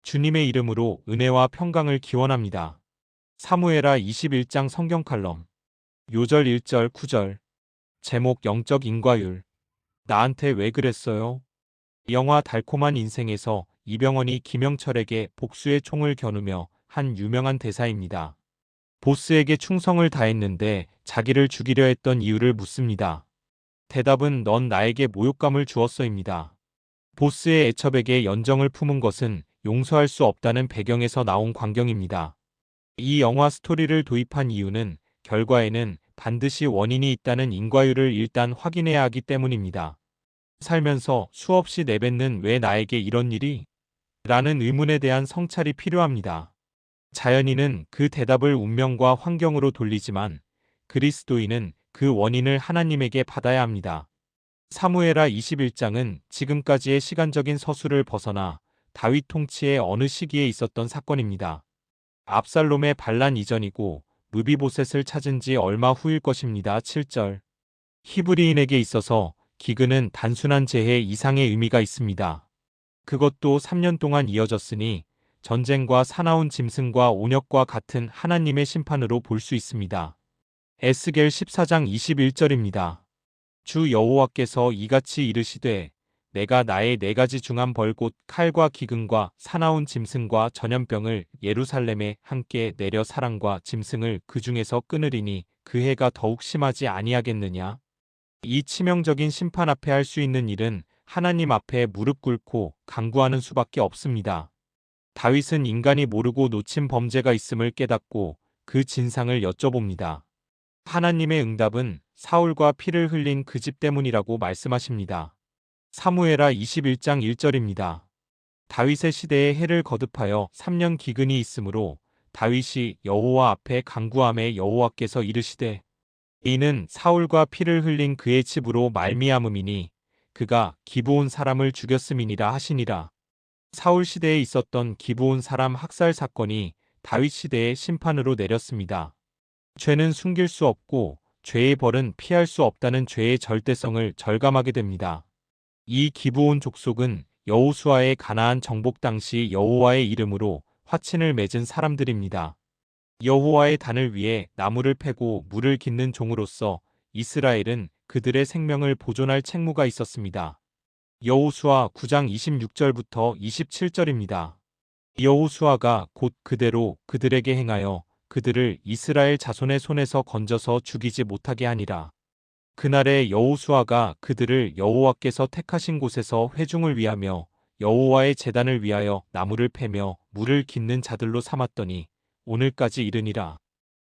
주님의 이름으로 은혜와 평강을 기원합니다. 사무엘하 21장 성경 칼럼. 요절 1절 9절. 제목 영적 인과율. 나한테 왜 그랬어요? 영화 달콤한 인생에서 이병헌이 김영철에게 복수의 총을 겨누며 한 유명한 대사입니다. 보스에게 충성을 다했는데 자기를 죽이려 했던 이유를 묻습니다. 대답은 넌 나에게 모욕감을 주었어입니다. 보스의 애첩에게 연정을 품은 것은 용서할 수 없다는 배경에서 나온 광경입니다. 이 영화 스토리를 도입한 이유는 결과에는 반드시 원인이 있다는 인과율을 일단 확인해야 하기 때문입니다. 살면서 수없이 내뱉는 왜 나에게 이런 일이? 라는 의문에 대한 성찰이 필요합니다. 자연인은 그 대답을 운명과 환경으로 돌리지만 그리스도인은 그 원인을 하나님에게 받아야 합니다. 사무엘하 21장은 지금까지의 시간적인 서술을 벗어나 다윗 통치의 어느 시기에 있었던 사건입니다. 압살롬의 반란 이전이고 무비보셋을 찾은 지 얼마 후일 것입니다. 7절. 히브리인에게 있어서 기근은 단순한 재해 이상의 의미가 있습니다. 그것도 3년 동안 이어졌으니 전쟁과 사나운 짐승과 온역과 같은 하나님의 심판으로 볼 수 있습니다. 에스겔 14장 21절입니다. 주 여호와께서 이같이 이르시되 내가 나의 4가지 중한 벌 곧 칼과 기근과 사나운 짐승과 전염병을 예루살렘에 함께 내려 사람과 짐승을 그 중에서 끊으리니 그 해가 더욱 심하지 아니하겠느냐. 이 치명적인 심판 앞에 할 수 있는 일은 하나님 앞에 무릎 꿇고 간구하는 수밖에 없습니다. 다윗은 인간이 모르고 놓친 범죄가 있음을 깨닫고 그 진상을 여쭤봅니다. 하나님의 응답은 사울과 피를 흘린 그 집 때문이라고 말씀하십니다. 사무엘하 21장 1절입니다. 다윗의 시대에 해를 거듭하여 3년 기근이 있으므로 다윗이 여호와 앞에 간구함에 여호와께서 이르시되 이는 사울과 피를 흘린 그의 집으로 말미암음이니 그가 기브온 사람을 죽였음이니라 하시니라. 사울 시대에 있었던 기브온 사람 학살 사건이 다윗 시대의 심판으로 내렸습니다. 죄는 숨길 수 없고 죄의 벌은 피할 수 없다는 죄의 절대성을 절감하게 됩니다. 이 기브온 족속은 여호수아의 가나안 정복 당시 여호와의 이름으로 화친을 맺은 사람들입니다. 여호와의 단을 위해 나무를 패고 물을 깃는 종으로서 이스라엘은 그들의 생명을 보존할 책무가 있었습니다. 여호수아 9장 26절부터 27절입니다. 여호수아가 곧 그대로 그들에게 행하여 그들을 이스라엘 자손의 손에서 건져서 죽이지 못하게 하니라. 그날에 여호수아가 그들을 여호와께서 택하신 곳에서 회중을 위하며 여호와의 제단을 위하여 나무를 패며 물을 깃는 자들로 삼았더니 오늘까지 이르니라.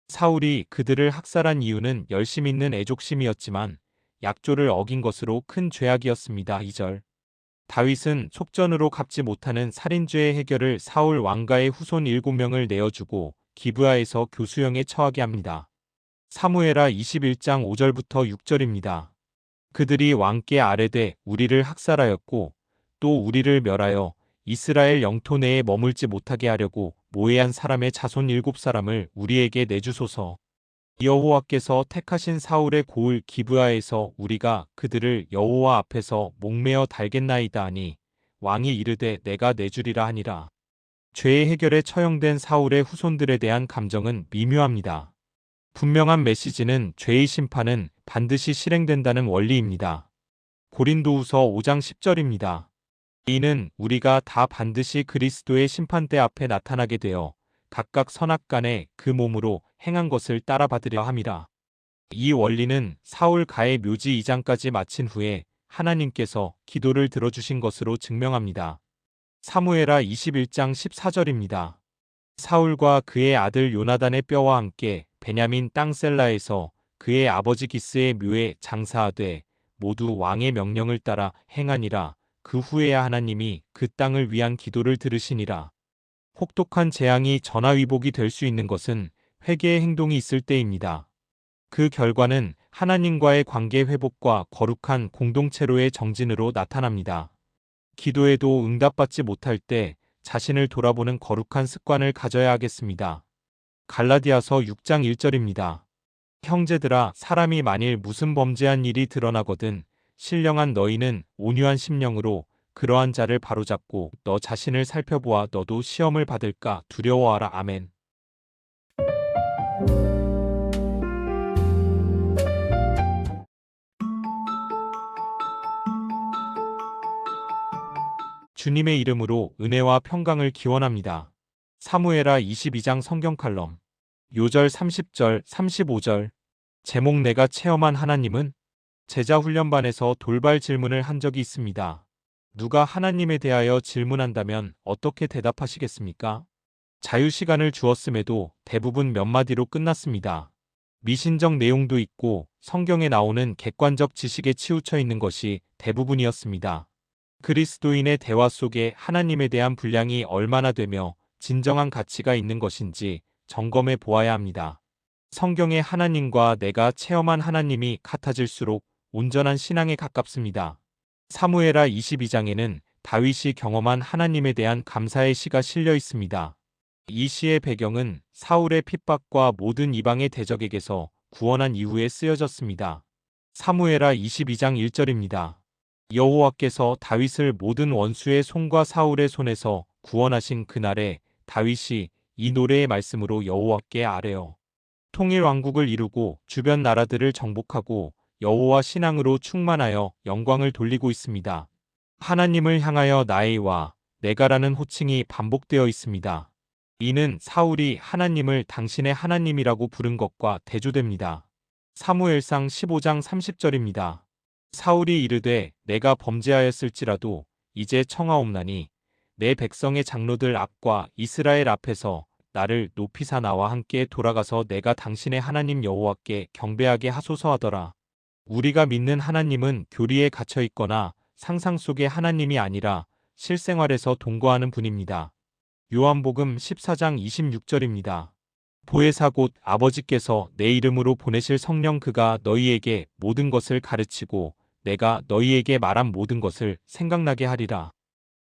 사울이 그들을 학살한 이유는 열심 있는 애족심이었지만 약조를 어긴 것으로 큰 죄악이었습니다. 2절. 다윗은 속전으로 갚지 못하는 살인죄의 해결을 사울 왕가의 후손 7명을 내어주고 기브아에서 교수형에 처하게 합니다. 사무엘하 21장 5절부터 6절입니다. 그들이 왕께 아뢰되 우리를 학살하였고 또 우리를 멸하여 이스라엘 영토 내에 머물지 못하게 하려고 모해한 사람의 자손 7사람을 우리에게 내주소서. 여호와께서 택하신 사울의 고을 기브아에서 우리가 그들을 여호와 앞에서 목매어 달겠나이다 하니 왕이 이르되 내가 내주리라 하니라. 죄의 해결에 처형된 사울의 후손들에 대한 감정은 미묘합니다. 분명한 메시지는 죄의 심판은 반드시 실행된다는 원리입니다. 고린도후서 5장 10절입니다. 이는 우리가 다 반드시 그리스도의 심판대 앞에 나타나게 되어 각각 선악간에 그 몸으로 행한 것을 따라받으려 함이라. 이 원리는 사울 가의 묘지 2장까지 마친 후에 하나님께서 기도를 들어주신 것으로 증명합니다. 사무엘하 21장 14절입니다. 사울과 그의 아들 요나단의 뼈와 함께 베냐민 땅 셀라에서 그의 아버지 기스의 묘에 장사하되 모두 왕의 명령을 따라 행하니라. 그 후에야 하나님이 그 땅을 위한 기도를 들으시니라. 혹독한 재앙이 전화위복이 될 수 있는 것은 회개의 행동이 있을 때입니다. 그 결과는 하나님과의 관계 회복과 거룩한 공동체로의 정진으로 나타납니다. 기도에도 응답받지 못할 때 자신을 돌아보는 거룩한 습관을 가져야 하겠습니다. 갈라디아서 6장 1절입니다. 형제들아 사람이 만일 무슨 범죄한 일이 드러나거든 신령한 너희는 온유한 심령으로 그러한 자를 바로잡고 너 자신을 살펴보아 너도 시험을 받을까 두려워하라. 아멘. 주님의 이름으로 은혜와 평강을 기원합니다. 사무엘하 22장 성경 칼럼. 요절 30절, 35절. 제목 내가 체험한 하나님은? 제자 훈련반에서 돌발 질문을 한 적이 있습니다. 누가 하나님에 대하여 질문한다면 어떻게 대답하시겠습니까? 자유시간을 주었음에도 대부분 몇 마디로 끝났습니다. 미신적 내용도 있고 성경에 나오는 객관적 지식에 치우쳐 있는 것이 대부분이었습니다. 그리스도인의 대화 속에 하나님에 대한 분량이 얼마나 되며 진정한 가치가 있는 것인지 점검해 보아야 합니다. 성경의 하나님과 내가 체험한 하나님이 같아질수록 온전한 신앙에 가깝습니다. 사무엘하 22장에는 다윗이 경험한 하나님에 대한 감사의 시가 실려 있습니다. 이 시의 배경은 사울의 핍박과 모든 이방의 대적에게서 구원한 이후에 쓰여졌습니다. 사무엘하 22장 1절입니다. 여호와께서 다윗을 모든 원수의 손과 사울의 손에서 구원하신 그날에 다윗이 이 노래의 말씀으로 여호와께 아뢰어 통일 왕국을 이루고 주변 나라들을 정복하고 여호와 신앙으로 충만하여 영광을 돌리고 있습니다. 하나님을 향하여 나의와 내가라는 호칭이 반복되어 있습니다. 이는 사울이 하나님을 당신의 하나님이라고 부른 것과 대조됩니다. 사무엘상 15장 30절입니다. 사울이 이르되 내가 범죄하였을지라도 이제 청하옵나니 내 백성의 장로들 앞과 이스라엘 앞에서 나를 높이사 나와 함께 돌아가서 내가 당신의 하나님 여호와께 경배하게 하소서 하더라. 우리가 믿는 하나님은 교리에 갇혀 있거나 상상 속의 하나님이 아니라 실생활에서 동거하는 분입니다. 요한복음 14장 26절입니다. 보혜사 곧 아버지께서 내 이름으로 보내실 성령 그가 너희에게 모든 것을 가르치고 내가 너희에게 말한 모든 것을 생각나게 하리라.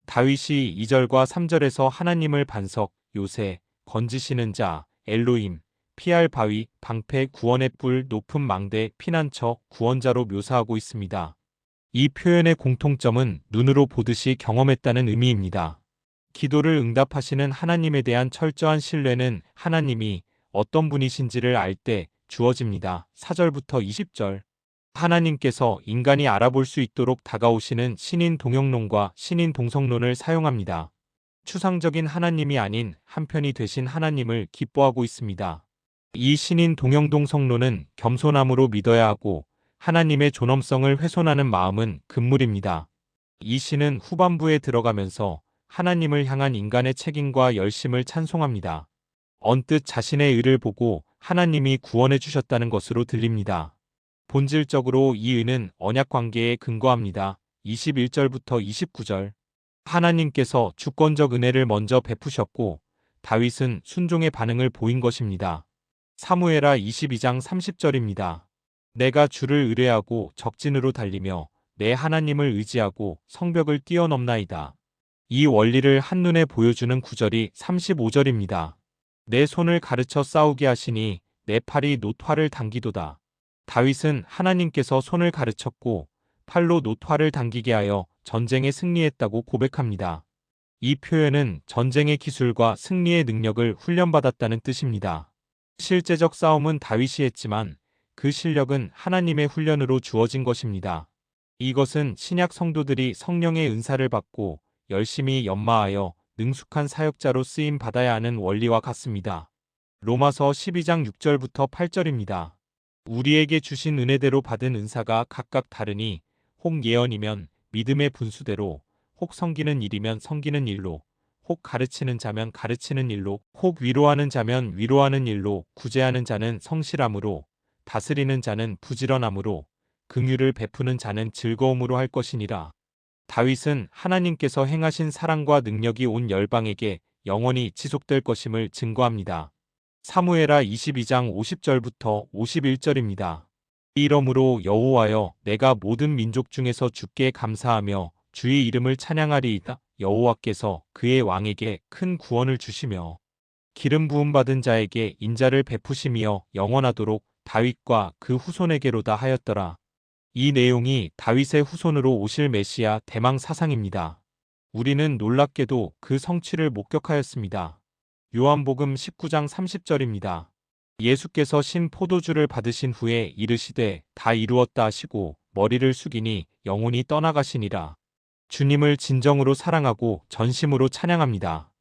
다윗이 2절과 3절에서 하나님을 반석, 요새, 건지시는 자, 엘로임, 피할 바위, 방패, 구원의 뿔, 높은 망대, 피난처, 구원자로 묘사하고 있습니다. 이 표현의 공통점은 눈으로 보듯이 경험했다는 의미입니다. 기도를 응답하시는 하나님에 대한 철저한 신뢰는 하나님이 어떤 분이신지를 알 때 주어집니다. 4절부터 20절. 하나님께서 인간이 알아볼 수 있도록 다가오시는 신인 동형론과 신인 동성론을 사용합니다. 추상적인 하나님이 아닌 한편이 되신 하나님을 기뻐하고 있습니다. 이 신인 동형동성론은 겸손함으로 믿어야 하고 하나님의 존엄성을 훼손하는 마음은 금물입니다. 이 시는 후반부에 들어가면서 하나님을 향한 인간의 책임과 열심을 찬송합니다. 언뜻 자신의 의를 보고 하나님이 구원해 주셨다는 것으로 들립니다. 본질적으로 이 의는 언약 관계에 근거합니다. 21절부터 29절. 하나님께서 주권적 은혜를 먼저 베푸셨고 다윗은 순종의 반응을 보인 것입니다. 사무엘하 22장 30절입니다. 내가 주를 의뢰하고 적진으로 달리며 내 하나님을 의지하고 성벽을 뛰어넘나이다. 이 원리를 한눈에 보여주는 구절이 35절입니다. 내 손을 가르쳐 싸우게 하시니 내 팔이 놋화를 당기도다. 다윗은 하나님께서 손을 가르쳤고 팔로 놋화를 당기게 하여 전쟁에 승리했다고 고백합니다. 이 표현은 전쟁의 기술과 승리의 능력을 훈련받았다는 뜻입니다. 실제적 싸움은 다윗이 했지만 그 실력은 하나님의 훈련으로 주어진 것입니다. 이것은 신약 성도들이 성령의 은사를 받고 열심히 연마하여 능숙한 사역자로 쓰임 받아야 하는 원리와 같습니다. 로마서 12장 6절부터 8절입니다. 우리에게 주신 은혜대로 받은 은사가 각각 다르니 혹 예언이면 믿음의 분수대로, 혹 섬기는 일이면 섬기는 일로, 혹 가르치는 자면 가르치는 일로, 혹 위로하는 자면 위로하는 일로, 구제하는 자는 성실함으로, 다스리는 자는 부지런함으로, 긍휼을 베푸는 자는 즐거움으로 할 것이니라. 다윗은 하나님께서 행하신 사랑과 능력이 온 열방에게 영원히 지속될 것임을 증거합니다. 사무엘하 22장 50절부터 51절입니다. 이러므로 여호와여 내가 모든 민족 중에서 주께 감사하며 주의 이름을 찬양하리이다. 여호와께서 그의 왕에게 큰 구원을 주시며 기름 부음 받은 자에게 인자를 베푸시며 영원하도록 다윗과 그 후손에게로다 하였더라. 이 내용이 다윗의 후손으로 오실 메시아 대망 사상입니다. 우리는 놀랍게도 그 성취를 목격하였습니다. 요한복음 19장 30절입니다. 예수께서 신 포도주를 받으신 후에 이르시되 다 이루었다 하시고 머리를 숙이니 영혼이 떠나가시니라. 주님을 진정으로 사랑하고 전심으로 찬양합니다.